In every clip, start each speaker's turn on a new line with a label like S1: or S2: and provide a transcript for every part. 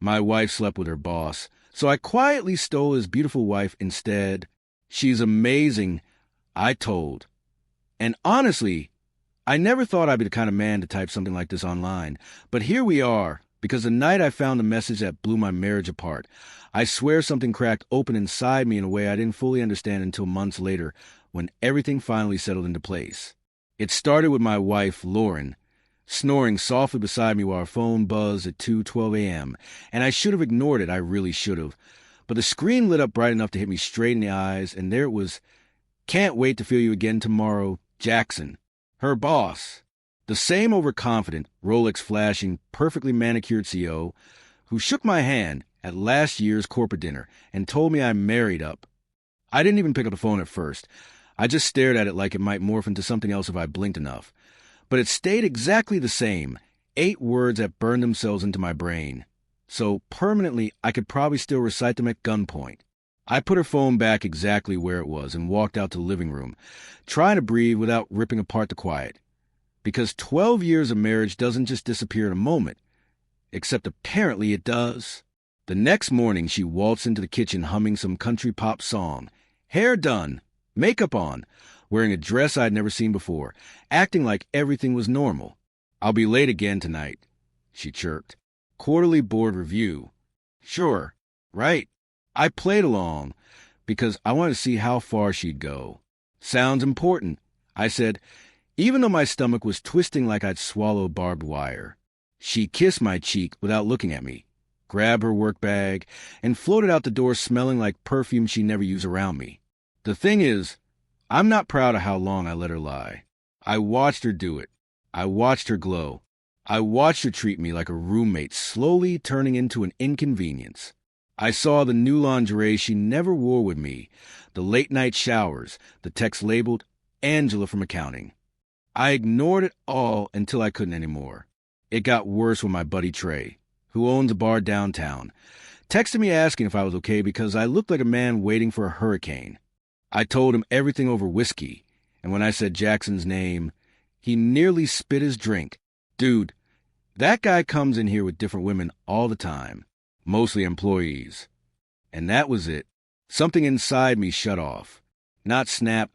S1: My wife slept with her boss, so I quietly stole his beautiful wife instead. She's amazing, I told. And honestly, I never thought I'd be the kind of man to type something like this online. But here we are, because the night I found the message that blew my marriage apart, I swear something cracked open inside me in a way I didn't fully understand until months later, when everything finally settled into place. It started with my wife, Lauren, snoring softly beside me while our phone buzzed at 2:12 a.m., and I should have ignored it, I really should have. But the screen lit up bright enough to hit me straight in the eyes, and there it was, "Can't wait to feel you again tomorrow, Jackson." Her boss, the same overconfident, Rolex-flashing, perfectly manicured CEO, who shook my hand at last year's corporate dinner and told me I'm married up. I didn't even pick up the phone at first. I just stared at it like it might morph into something else if I blinked enough. But it stayed exactly the same, 8 words that burned themselves into my brain. So permanently, I could probably still recite them at gunpoint. I put her phone back exactly where it was and walked out to the living room, trying to breathe without ripping apart the quiet. Because 12 years of marriage doesn't just disappear in a moment. Except apparently it does. The next morning, she waltzed into the kitchen humming some country pop song. Hair done, makeup on, wearing a dress I'd never seen before, acting like everything was normal. "I'll be late again tonight," she chirped. "Quarterly board review." Sure, right. I played along because I wanted to see how far she'd go. "Sounds important," I said, even though my stomach was twisting like I'd swallowed barbed wire. She kissed my cheek without looking at me, grabbed her work bag, and floated out the door smelling like perfume she never used around me. The thing is, I'm not proud of how long I let her lie. I watched her do it. I watched her glow. I watched her treat me like a roommate, slowly turning into an inconvenience. I saw the new lingerie she never wore with me, the late-night showers, the text labeled Angela from accounting. I ignored it all until I couldn't anymore. It got worse when my buddy Trey, who owns a bar downtown, texted me asking if I was okay because I looked like a man waiting for a hurricane. I told him everything over whiskey, and when I said Jackson's name, he nearly spit his drink. Dude, that guy comes in here with different women all the time, mostly employees. And that was it. Something inside me shut off. Not snap,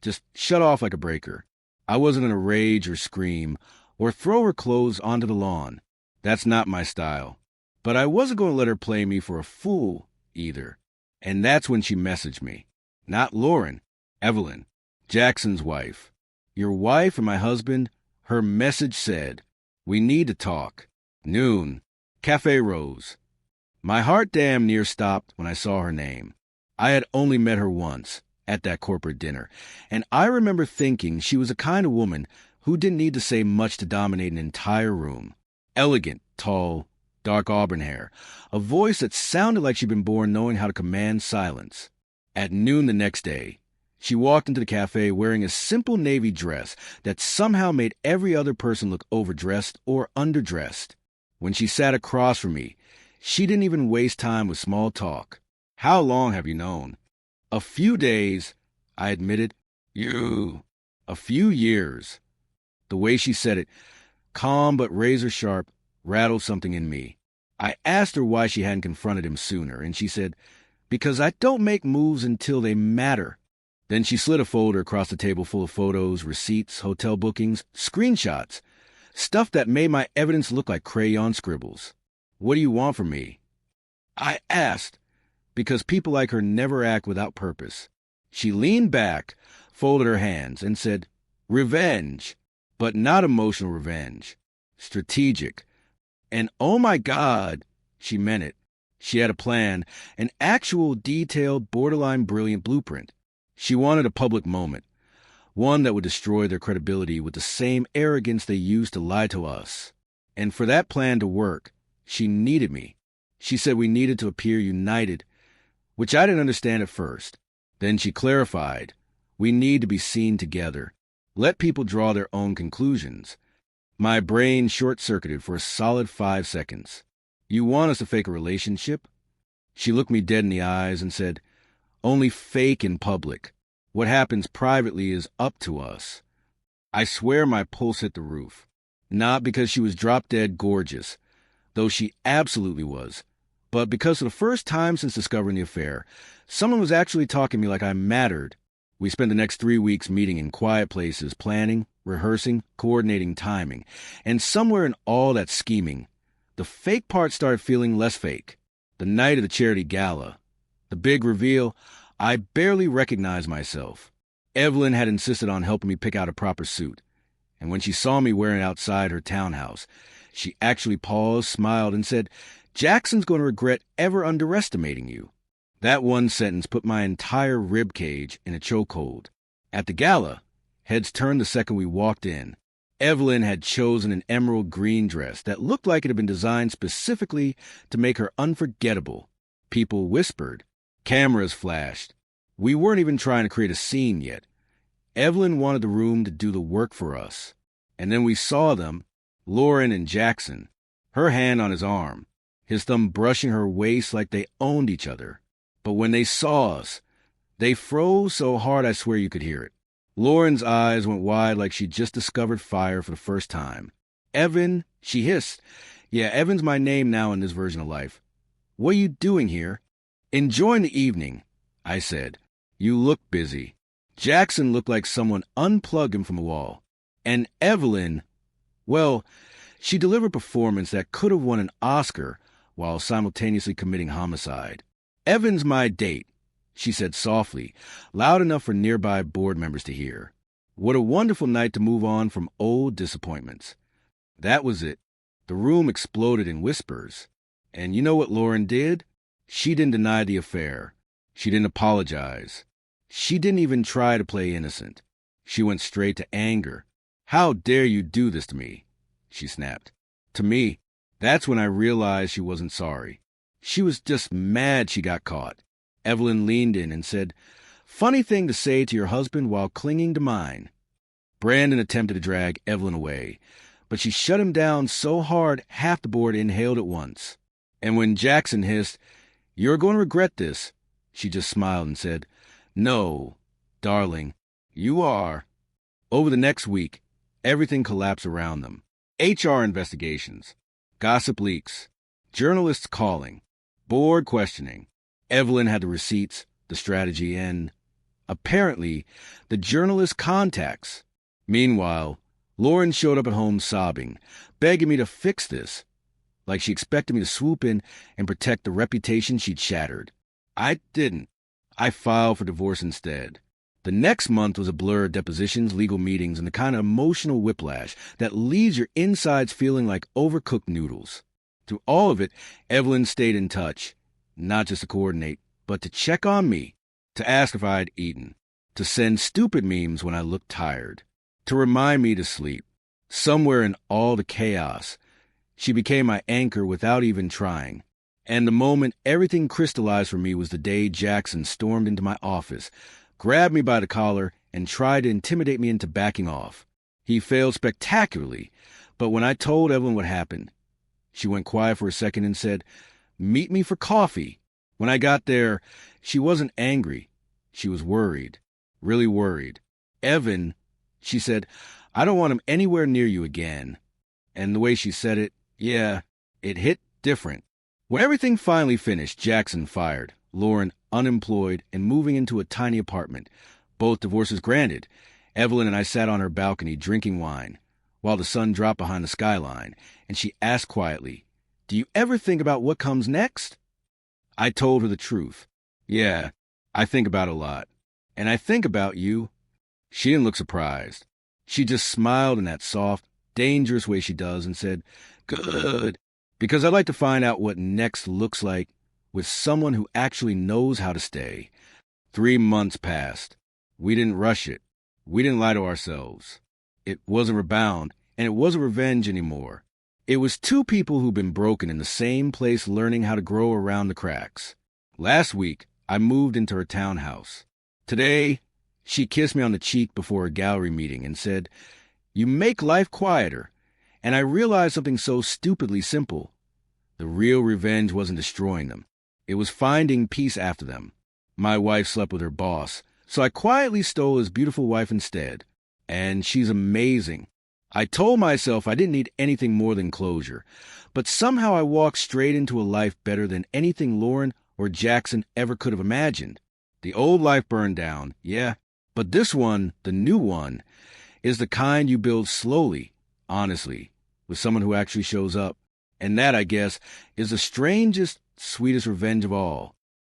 S1: just shut off like a breaker. I wasn't in a rage or scream or throw her clothes onto the lawn. That's not my style. But I wasn't going to let her play me for a fool either. And that's when she messaged me. Not Lauren, Evelyn, Jackson's wife. "Your wife and my husband," her message said. "We need to talk. Noon. Cafe Rose." My heart damn near stopped when I saw her name. I had only met her once, at that corporate dinner, and I remember thinking she was the kind of woman who didn't need to say much to dominate an entire room. Elegant, tall, dark auburn hair, a voice that sounded like she'd been born knowing how to command silence. At noon the next day, she walked into the cafe wearing a simple navy dress that somehow made every other person look overdressed or underdressed. When she sat across from me, she didn't even waste time with small talk. "How long have you known?" "A few days," I admitted. A few years." The way she said it, calm but razor sharp, rattled something in me. I asked her why she hadn't confronted him sooner, and she said, "Because I don't make moves until they matter." Then she slid a folder across the table full of photos, receipts, hotel bookings, screenshots, stuff that made my evidence look like crayon scribbles. "What do you want from me?" I asked, because people like her never act without purpose. She leaned back, folded her hands, and said, "Revenge, but not emotional revenge. Strategic." And oh my God, she meant it. She had a plan, an actual detailed, borderline brilliant blueprint. She wanted a public moment, one that would destroy their credibility with the same arrogance they used to lie to us. And for that plan to work, she needed me. She said we needed to appear united, which I didn't understand at first. Then she clarified, we need to be seen together. Let people draw their own conclusions. My brain short-circuited for a solid 5 seconds. "You want us to fake a relationship?" She looked me dead in the eyes and said, "Only fake in public. What happens privately is up to us." I swear my pulse hit the roof. Not because she was drop-dead gorgeous, though she absolutely was. But because for the first time since discovering the affair, someone was actually talking to me like I mattered. We spent the next 3 weeks meeting in quiet places, planning, rehearsing, coordinating timing. And somewhere in all that scheming, the fake part started feeling less fake. The night of the charity gala, the big reveal, I barely recognized myself. Evelyn had insisted on helping me pick out a proper suit. And when she saw me wearing it outside her townhouse, she actually paused, smiled, and said, "Jackson's going to regret ever underestimating you." That one sentence put my entire rib cage in a chokehold. At the gala, heads turned the second we walked in. Evelyn had chosen an emerald green dress that looked like it had been designed specifically to make her unforgettable. People whispered. Cameras flashed. We weren't even trying to create a scene yet. Evelyn wanted the room to do the work for us. And then we saw them, Lauren and Jackson, her hand on his arm, his thumb brushing her waist like they owned each other. But when they saw us, they froze so hard I swear you could hear it. Lauren's eyes went wide like she'd just discovered fire for the first time. "Evan," she hissed. Yeah, Evan's my name now in this version of life. "What are you doing here?" "Enjoying the evening," I said. "You look busy." Jackson looked like someone unplugged him from a wall. And Evelyn, well, she delivered a performance that could have won an Oscar while simultaneously committing homicide. "Evan's my date," she said softly, loud enough for nearby board members to hear. What a wonderful night to move on from old disappointments. That was it. The room exploded in whispers. And you know what Lauren did? She didn't deny the affair. She didn't apologize. She didn't even try to play innocent. She went straight to anger. "How dare you do this to me?" she snapped. To me, that's when I realized she wasn't sorry. She was just mad she got caught. Evelyn leaned in and said, "Funny thing to say to your husband while clinging to mine." Brandon attempted to drag Evelyn away, but she shut him down so hard half the board inhaled at once. And when Jackson hissed, "You're going to regret this," she just smiled and said, "No, darling, you are." Over the next week, everything collapsed around them. HR investigations, gossip leaks, journalists calling, board questioning. Evelyn had the receipts, the strategy, and, apparently, the journalist contacts. Meanwhile, Lauren showed up at home sobbing, begging me to fix this, like she expected me to swoop in and protect the reputation she'd shattered. I didn't. I filed for divorce instead. The next month was a blur of depositions, legal meetings, and the kind of emotional whiplash that leaves your insides feeling like overcooked noodles. Through all of it, Evelyn stayed in touch, not just to coordinate, but to check on me, to ask if I had eaten, to send stupid memes when I looked tired, to remind me to sleep. Somewhere in all the chaos, she became my anchor without even trying. And the moment everything crystallized for me was the day Jackson stormed into my office, grabbed me by the collar, and tried to intimidate me into backing off. He failed spectacularly, but when I told Evelyn what happened, she went quiet for a second and said, "Meet me for coffee." When I got there, she wasn't angry. She was worried, really worried. "Evan," she said, "I don't want him anywhere near you again." And the way she said it, yeah, it hit different. When everything finally finished, Jackson fired, Lauren unemployed and moving into a tiny apartment. Both divorces granted. Evelyn and I sat on her balcony drinking wine, while the sun dropped behind the skyline, and she asked quietly, "Do you ever think about what comes next?" I told her the truth. "Yeah, I think about it a lot. And I think about you." She didn't look surprised. She just smiled in that soft, dangerous way she does and said, "Good, because I'd like to find out what next looks like with someone who actually knows how to stay." 3 months passed. We didn't rush it. We didn't lie to ourselves. It wasn't rebound, and it wasn't revenge anymore. It was two people who'd been broken in the same place learning how to grow around the cracks. Last week, I moved into her townhouse. Today, she kissed me on the cheek before a gallery meeting and said, "You make life quieter." And I realized something so stupidly simple. The real revenge wasn't destroying them. It was finding peace after them. My wife slept with her boss, so I quietly stole his beautiful wife instead. And she's amazing. I told myself I didn't need anything more than closure, but somehow I walked straight into a life better than anything Lauren or Jackson ever could have imagined. The old life burned down, yeah, but this one, the new one, is the kind you build slowly, honestly, with someone who actually shows up. And that, I guess, is the strangest, sweetest revenge of all.